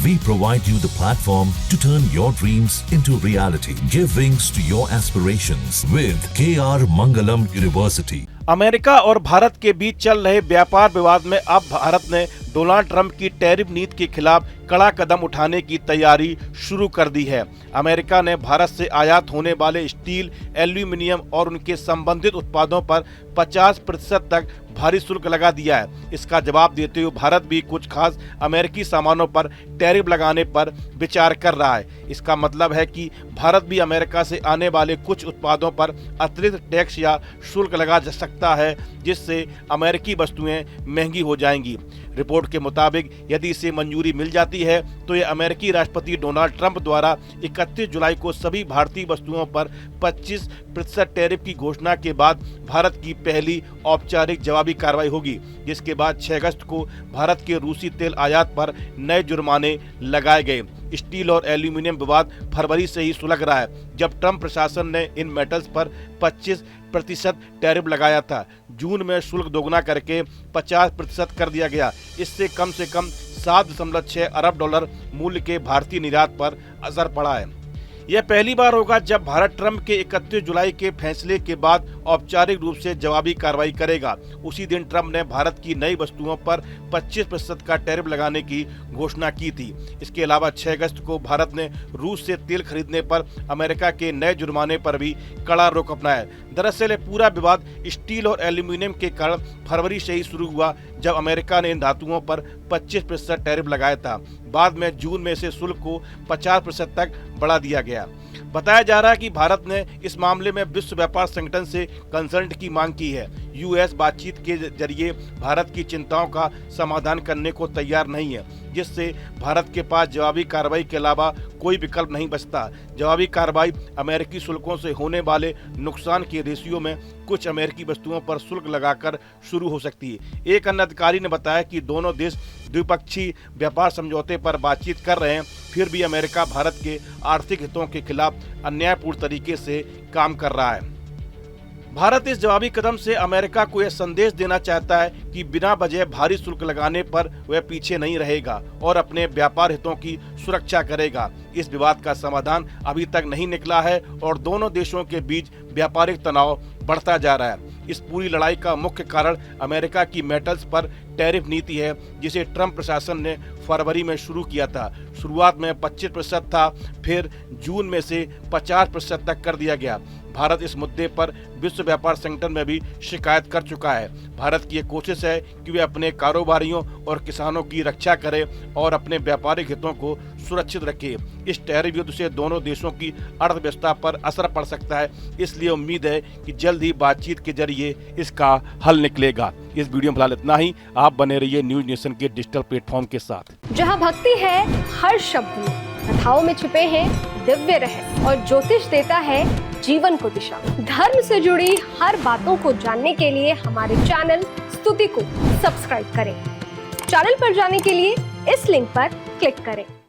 We provide you the platform to turn your dreams into reality. Give wings to your aspirations with KR Mangalam University. America और भारत के बीच चल रहे व्यापार विवाद में अब भारत ने डोनाल्ड ट्रंप की टैरिफ नीति के खिलाफ कड़ा कदम उठाने की तैयारी शुरू कर दी है। अमेरिका ने भारत से आयात होने वाले स्टील, एल्यूमिनियम और उनके संबंधित उत्पादों पर 50% तक भारी शुल्क लगा दिया है। इसका जवाब देते हुए भारत भी कुछ खास अमेरिकी सामानों पर टैरिफ लगाने पर विचार कर रहा है। इसका मतलब है कि भारत भी अमेरिका से आने वाले कुछ उत्पादों पर अतिरिक्त टैक्स या शुल्क लगा जा सकता है, जिससे अमेरिकी वस्तुएं महंगी हो जाएंगी। रिपोर्ट के मुताबिक यदि इसे मंजूरी मिल जाती है तो ये अमेरिकी राष्ट्रपति डोनाल्ड ट्रंप द्वारा 31 जुलाई को सभी भारतीय वस्तुओं पर 25% टैरिफ की घोषणा के बाद भारत की पहली औपचारिक जवाबी कार्रवाई होगी, जिसके बाद 6 अगस्त को भारत के रूसी तेल आयात पर नए जुर्माने लगाए गए। स्टील और एल्यूमिनियम विवाद फरवरी से ही सुलग रहा है, जब ट्रंप प्रशासन ने इन मेटल्स पर 25% टैरिफ लगाया था। जून में शुल्क दोगुना करके 50% कर दिया गया। इससे कम से कम 7.6 अरब डॉलर मूल्य के भारतीय निर्यात पर असर पड़ा है। यह पहली बार होगा जब भारत ट्रंप के 31 जुलाई के फैसले के बाद औपचारिक रूप से जवाबी कार्रवाई करेगा। उसी दिन ट्रंप ने भारत की नई वस्तुओं पर 25% का टैरिफ लगाने की घोषणा की थी। इसके अलावा 6 अगस्त को भारत ने रूस से तेल खरीदने पर अमेरिका के नए जुर्माने पर भी कड़ा रोक अपनाया। दरअसल यह पूरा विवाद स्टील और एल्यूमिनियम के कारण फरवरी से ही शुरू हुआ, जब अमेरिका ने इन धातुओं पर 25% टैरिफ लगाया था। बाद में जून में से शुल्क को 50% तक बढ़ा दिया गया। बताया जा रहा है कि भारत ने इस मामले में विश्व व्यापार संगठन से कंसल्ट की मांग की है। यूएस बातचीत के जरिए भारत की चिंताओं का समाधान करने को तैयार नहीं है, जिससे भारत के पास जवाबी कार्रवाई के अलावा कोई विकल्प नहीं बचता। जवाबी कार्रवाई अमेरिकी शुल्कों से होने वाले नुकसान के रेशियो में कुछ अमेरिकी वस्तुओं पर शुल्क लगाकर शुरू हो सकती है। एक अन्य अधिकारी ने बताया कि दोनों देश द्विपक्षीय व्यापार समझौते पर बातचीत कर रहे हैं, फिर भी अमेरिका भारत के आर्थिक हितों के खिलाफ अन्यायपूर्ण तरीके से काम कर रहा है। भारत इस जवाबी कदम से अमेरिका को यह संदेश देना चाहता है कि बिना वजह भारी शुल्क लगाने पर वह पीछे नहीं रहेगा और अपने व्यापार हितों की सुरक्षा करेगा। इस विवाद का समाधान अभी तक नहीं निकला है और दोनों देशों के बीच व्यापारिक तनाव बढ़ता जा रहा है। इस पूरी लड़ाई का मुख्य कारण अमेरिका की मेटल्स पर टैरिफ नीति है, जिसे ट्रंप प्रशासन ने फरवरी में शुरू किया था। शुरुआत में 25% था, फिर जून में से 50% तक कर दिया गया। भारत इस मुद्दे पर विश्व व्यापार संगठन में भी शिकायत कर चुका है। भारत की ये कोशिश है कि वे अपने कारोबारियों और किसानों की रक्षा करे और अपने व्यापारिक हितों को सुरक्षित रखे। इस टैरिफ युद्ध से दोनों देशों की अर्थव्यवस्था पर असर पड़ सकता है, इसलिए उम्मीद है कि जल्द ही बातचीत के जरिए इसका हल निकलेगा। इस वीडियो में फिलहाल इतना ही। आप बने रहिए न्यूज नेशन के डिजिटल प्लेटफॉर्म के साथ, जहां भक्ति है हर शब्द में, कथाओं में छुपे हैं दिव्य रहस्य और ज्योतिष देता है जीवन को दिशा। धर्म से जुड़ी हर बातों को जानने के लिए हमारे चैनल स्तुति को सब्सक्राइब करें। चैनल पर जाने के लिए इस लिंक पर क्लिक करें।